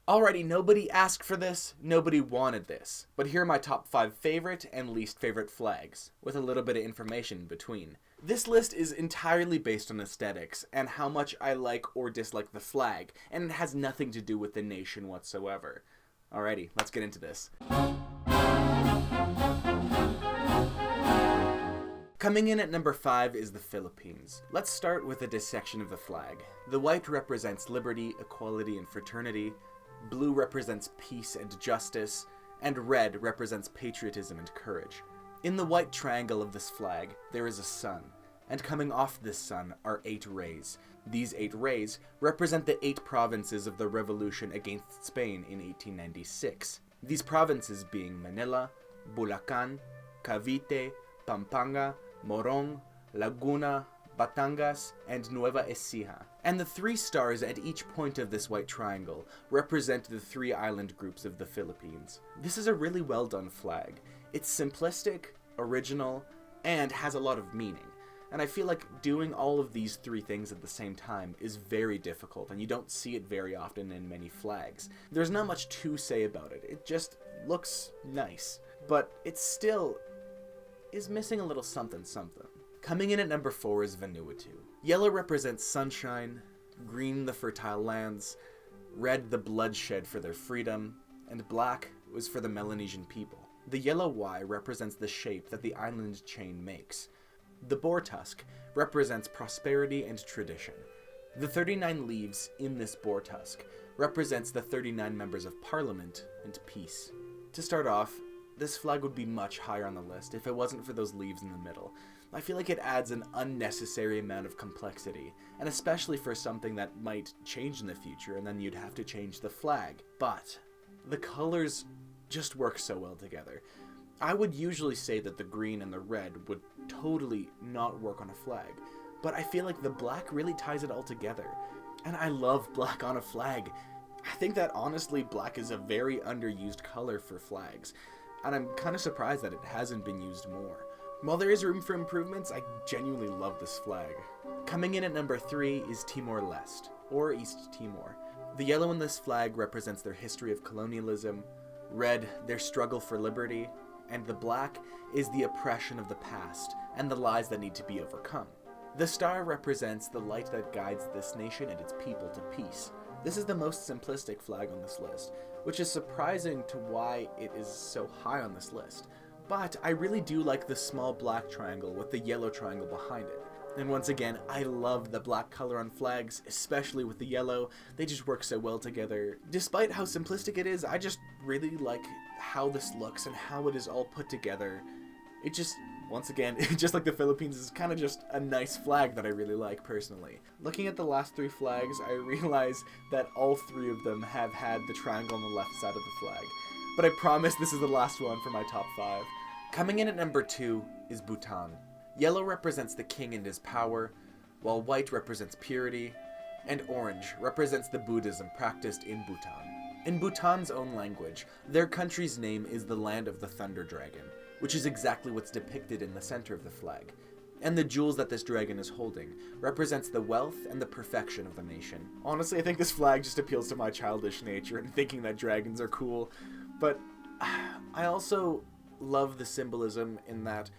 Alrighty, nobody asked for this, nobody wanted this, but here are my top 5 favorite and least favorite flags, with a little bit of information in between. This list is entirely based on aesthetics, and how much I like or dislike the flag, and it has nothing to do with the nation whatsoever. Alrighty, let's get into this. Coming in at number 5 is the Philippines. Let's start with a dissection of the flag. The white represents liberty, equality, and fraternity. Blue represents peace and justice, and red represents patriotism and courage. In the white triangle of this flag, there is a sun, and coming off this sun are 8 rays. These 8 rays represent the 8 provinces of the revolution against Spain in 1896. These provinces being Manila, Bulacan, Cavite, Pampanga, Morong, Laguna, Batangas, and Nueva Ecija. And the 3 stars at each point of this white triangle represent the 3 island groups of the Philippines. This is a really well done flag. It's simplistic, original, and has a lot of meaning. And I feel like doing all of these 3 things at the same time is very difficult, and you don't see it very often in many flags. There's not much to say about it. It just looks nice. But it still is missing a little something something. Coming in at number 4 is Vanuatu. Yellow represents sunshine, green the fertile lands, red the bloodshed for their freedom, and black was for the Melanesian people. The yellow Y represents the shape that the island chain makes. The boar tusk represents prosperity and tradition. The 39 leaves in this boar tusk represents the 39 members of parliament and peace. To start off, this flag would be much higher on the list if it wasn't for those leaves in the middle. I feel like it adds an unnecessary amount of complexity, and especially for something that might change in the future and then you'd have to change the flag. But the colors just work so well together. I would usually say that the green and the red would totally not work on a flag, but I feel like the black really ties it all together. And I love black on a flag. I think that honestly black is a very underused color for flags, and I'm kind of surprised that it hasn't been used more. While there is room for improvements, I genuinely love this flag. Coming in at number 3 is Timor-Leste, or East Timor. The yellow in this flag represents their history of colonialism, red their struggle for liberty, and the black is the oppression of the past and the lies that need to be overcome. The star represents the light that guides this nation and its people to peace. This is the most simplistic flag on this list, which is surprising to why it is so high on this list. But I really do like the small black triangle with the yellow triangle behind it. And once again, I love the black color on flags, especially with the yellow. They just work so well together. Despite how simplistic it is, I just really like how this looks and how it is all put together. It just, once again, just like the Philippines, is kind of just a nice flag that I really like personally. Looking at the last 3 flags, I realize that all 3 of them have had the triangle on the left side of the flag. But I promise this is the last one for my top 5. Coming in at number 2 is Bhutan. Yellow represents the king and his power, while white represents purity, and orange represents the Buddhism practiced in Bhutan. In Bhutan's own language, their country's name is the Land of the Thunder Dragon, which is exactly what's depicted in the center of the flag. And the jewels that this dragon is holding represents the wealth and the perfection of the nation. Honestly, I think this flag just appeals to my childish nature and thinking that dragons are cool, but I also love the symbolism in that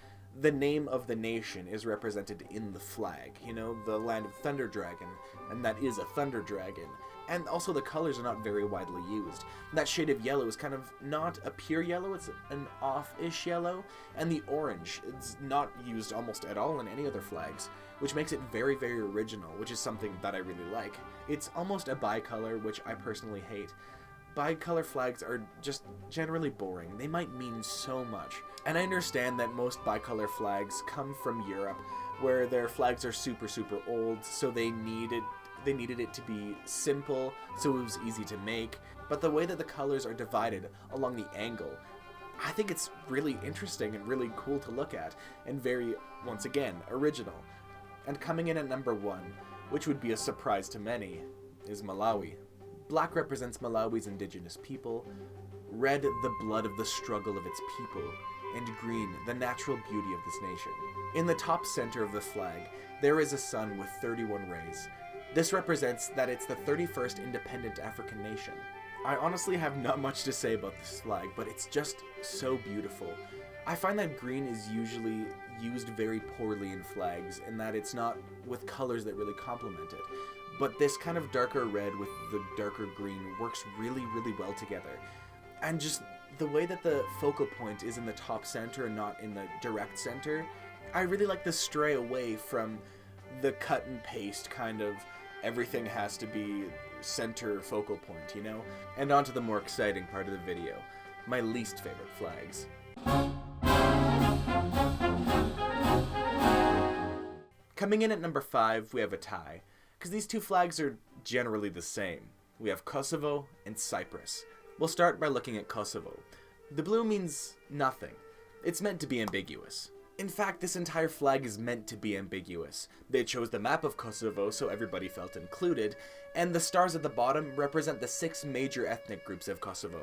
the name of the nation is represented in the flag. You know, the Land of Thunder Dragon, and that is a thunder dragon. And also the colors are not very widely used. That shade of yellow is kind of not a pure yellow, it's an off-ish yellow. And the orange, it's not used almost at all in any other flags, which makes it very, very original, which is something that I really like. It's almost a bicolor, which I personally hate. Bicolor flags are just generally boring. They might mean so much. And I understand that most bicolor flags come from Europe, where their flags are super, super old, so they needed it to be simple, so it was easy to make. But the way that the colors are divided along the angle, I think it's really interesting and really cool to look at, and very, once again, original. And coming in at number 1, which would be a surprise to many, is Malawi. Black represents Malawi's indigenous people, red the blood of the struggle of its people, and green the natural beauty of this nation. In the top center of the flag, there is a sun with 31 rays. This represents that it's the 31st independent African nation. I honestly have not much to say about this flag, but it's just so beautiful. I find that green is usually used very poorly in flags, in that it's not with colors that really complement it. But this kind of darker red with the darker green works really, really well together. And just the way that the focal point is in the top center and not in the direct center, I really like the stray away from the cut and paste kind of everything has to be center focal point, you know? And on to the more exciting part of the video, my least favorite flags. Coming in at number 5, we have a tie, because these two flags are generally the same. We have Kosovo and Cyprus. We'll start by looking at Kosovo. The blue means nothing. It's meant to be ambiguous. In fact, this entire flag is meant to be ambiguous. They chose the map of Kosovo so everybody felt included, and the stars at the bottom represent the 6 major ethnic groups of Kosovo.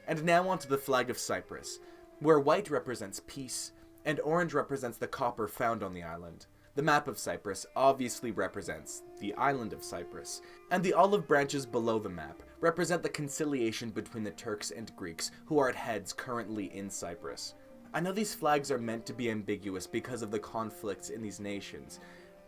And now onto the flag of Cyprus, where white represents peace, and orange represents the copper found on the island. The map of Cyprus obviously represents the island of Cyprus, and the olive branches below the map represent the conciliation between the Turks and Greeks, who are at heads currently in Cyprus. I know these flags are meant to be ambiguous because of the conflicts in these nations,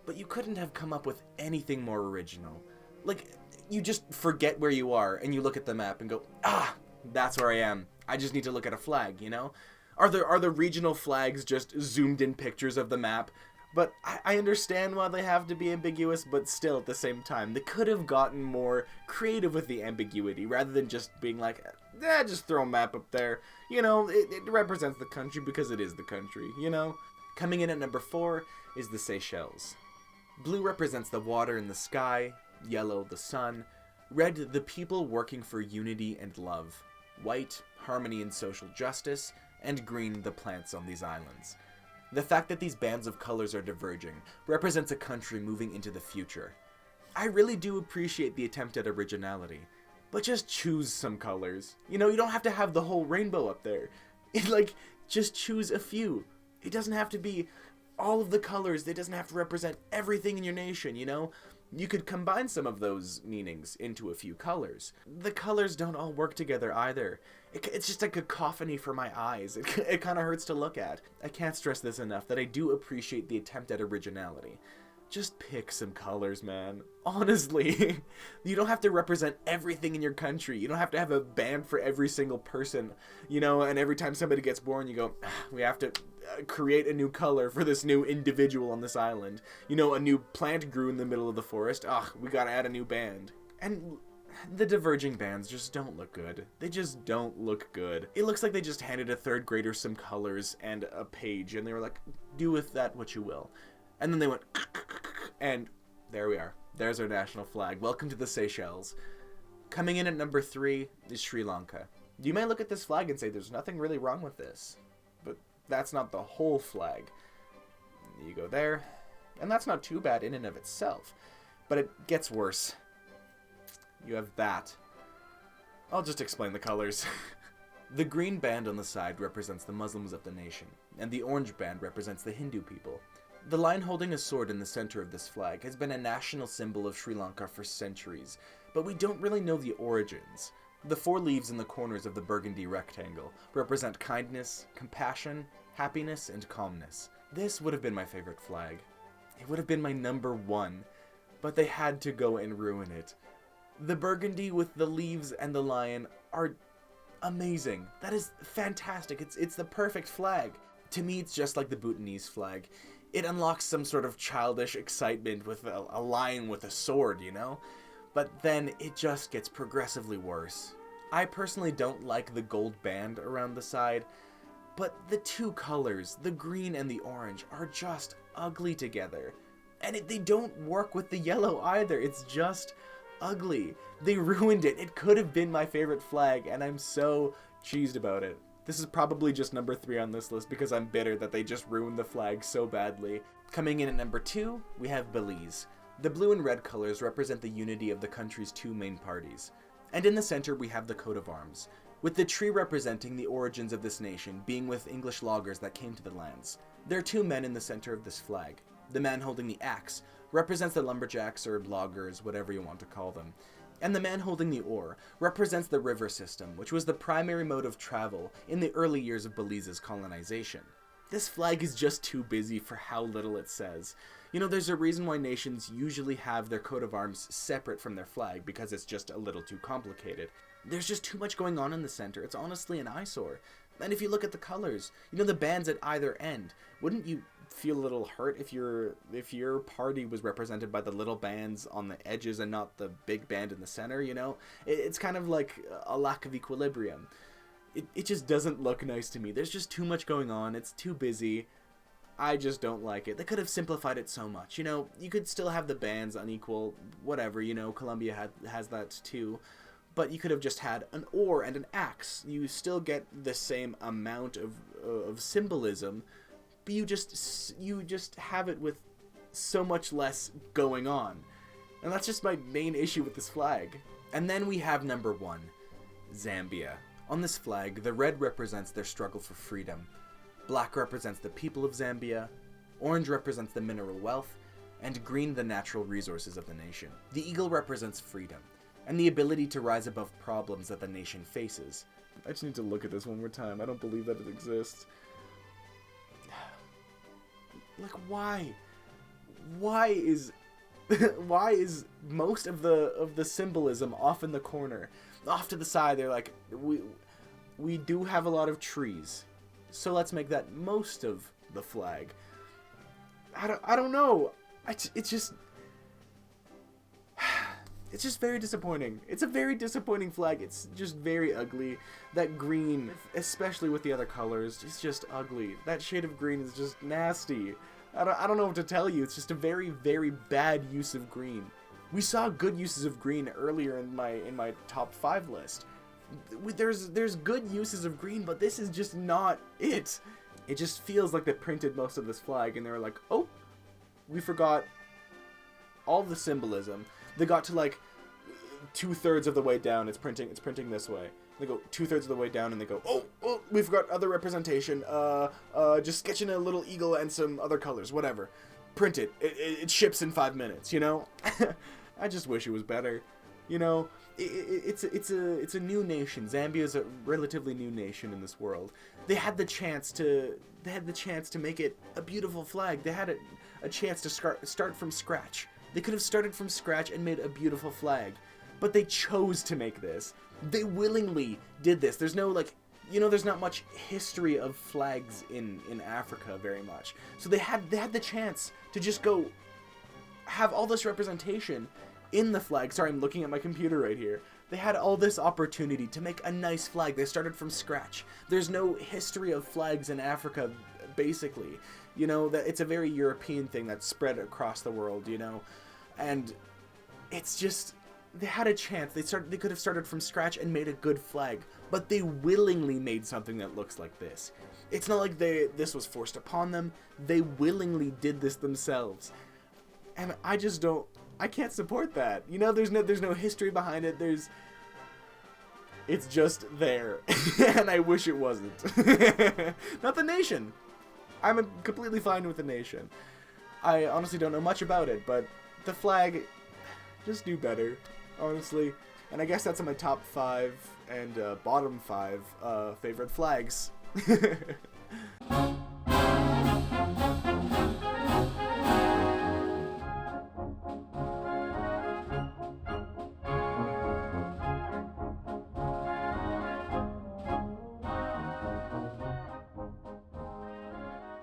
but you couldn't have come up with anything more original. Like, you just forget where you are, and you look at the map and go, ah, that's where I am. I just need to look at a flag, you know? Are the regional flags just zoomed in pictures of the map? But I understand why they have to be ambiguous, but still at the same time, they could have gotten more creative with the ambiguity rather than just being like, just throw a map up there. You know, it represents the country because it is the country, you know? Coming in at number 4 is the Seychelles. Blue represents the water and the sky, yellow the sun, red the people working for unity and love, white harmony and social justice, and green the plants on these islands. The fact that these bands of colors are diverging represents a country moving into the future. I really do appreciate the attempt at originality, but just choose some colors. You know, you don't have to have the whole rainbow up there. Just choose a few. It doesn't have to be all of the colors. It doesn't have to represent everything in your nation, you know? You could combine some of those meanings into a few colors. The colors don't all work together either. It's just a cacophony for my eyes. It kind of hurts to look at. I can't stress this enough that I do appreciate the attempt at originality. Just pick some colors, man. Honestly. You don't have to represent everything in your country. You don't have to have a band for every single person, you know, and every time somebody gets born, you go, we have to create a new color for this new individual on this island. You know, a new plant grew in the middle of the forest. We gotta add a new band. And the diverging bands just don't look good. They just don't look good. It looks like they just handed a 3rd grader some colors and a page, and they were like, do with that what you will. And then they went, and there we are. There's our national flag. Welcome to the Seychelles. Coming in at number 3 is Sri Lanka. You may look at this flag and say there's nothing really wrong with this, but that's not the whole flag. You go there, and that's not too bad in and of itself, but it gets worse. You have that. I'll just explain the colors. The green band on the side represents the Muslims of the nation, and the orange band represents the Hindu people. The lion holding a sword in the center of this flag has been a national symbol of Sri Lanka for centuries, but we don't really know the origins. The 4 leaves in the corners of the burgundy rectangle represent kindness, compassion, happiness, and calmness. This would have been my favorite flag. It would have been my number 1, but they had to go and ruin it. The burgundy with the leaves and the lion are amazing. That is fantastic. It's the perfect flag. To me, it's just like the Bhutanese flag. It unlocks some sort of childish excitement with a lion with a sword, you know? But then it just gets progressively worse. I personally don't like the gold band around the side, but the 2 colors, the green and the orange, are just ugly together. And they don't work with the yellow either. It's just ugly. They ruined it. It could have been my favorite flag, and I'm so cheesed about it. This is probably just number 3 on this list because I'm bitter that they just ruined the flag so badly. Coming in at number 2, we have Belize. The blue and red colors represent the unity of the country's 2 main parties. And in the center we have the coat of arms, with the tree representing the origins of this nation being with English loggers that came to the lands. There are 2 men in the center of this flag. The man holding the axe represents the lumberjacks or loggers, whatever you want to call them. And the man holding the oar represents the river system, which was the primary mode of travel in the early years of Belize's colonization. This flag is just too busy for how little it says. You know, there's a reason why nations usually have their coat of arms separate from their flag, because it's just a little too complicated. There's just too much going on in the center. It's honestly an eyesore. And if you look at the colors, you know, the bands at either end, wouldn't you feel a little hurt if your party was represented by the little bands on the edges and not the big band in the center, you know? It's kind of like a lack of equilibrium. It just doesn't look nice to me. There's just too much going on. It's too busy. I just don't like it. They could have simplified it so much. You know, you could still have the bands unequal, whatever, you know, Colombia has that too. But you could have just had an oar and an axe. You still get the same amount of symbolism, but you just have it with so much less going on. And that's just my main issue with this flag. And then we have number 1, Zambia. On this flag, the red represents their struggle for freedom. Black represents the people of Zambia. Orange represents the mineral wealth. And green the natural resources of the nation. The eagle represents freedom and the ability to rise above problems that the nation faces. I just need to look at this one more time. I don't believe that it exists. Like, why? Why is most of the symbolism off in the corner? Off to the side, they're like, we do have a lot of trees, so let's make that most of the flag. I don't know. It's just very disappointing. It's a very disappointing flag. It's just very ugly. That green, especially with the other colors, is just ugly. That shade of green is just nasty. I don't know what to tell you. It's just a very, very bad use of green. We saw good uses of green earlier in my top 5 list. There's good uses of green, but this is just not it. It just feels like they printed most of this flag and they were like, oh, we forgot all the symbolism. They got to like 2/3 of the way down. It's printing this way. They go 2/3 of the way down and they go, oh, we forgot other representation. Just sketching a little eagle and some other colors, whatever. Print it. It ships in 5 minutes, you know? I just wish it was better. You know, it's a new nation. Zambia is a relatively new nation in this world. They had the chance to make it a beautiful flag. They had a chance to start from scratch. They could have started from scratch and made a beautiful flag, but they chose to make this. They willingly did this. There's no, like, you know, there's not much history of flags in Africa very much. So they had the chance to just go have all this representation in the flag. Sorry, I'm looking at my computer right here. They had all this opportunity to make a nice flag. They started from scratch. There's no history of flags in Africa, basically. You know, that it's a very European thing that's spread across the world, you know. And it's just, they had a chance. They could have started from scratch and made a good flag, but they willingly made something that looks like this. It's not like this was forced upon them. They willingly did this themselves. And I can't support that. You know, there's no history behind it. It's just there. And I wish it wasn't. Not the nation. I'm completely fine with the nation. I honestly don't know much about it, but the flag, just do better, honestly. And I guess that's on my top 5 and bottom 5 favorite flags.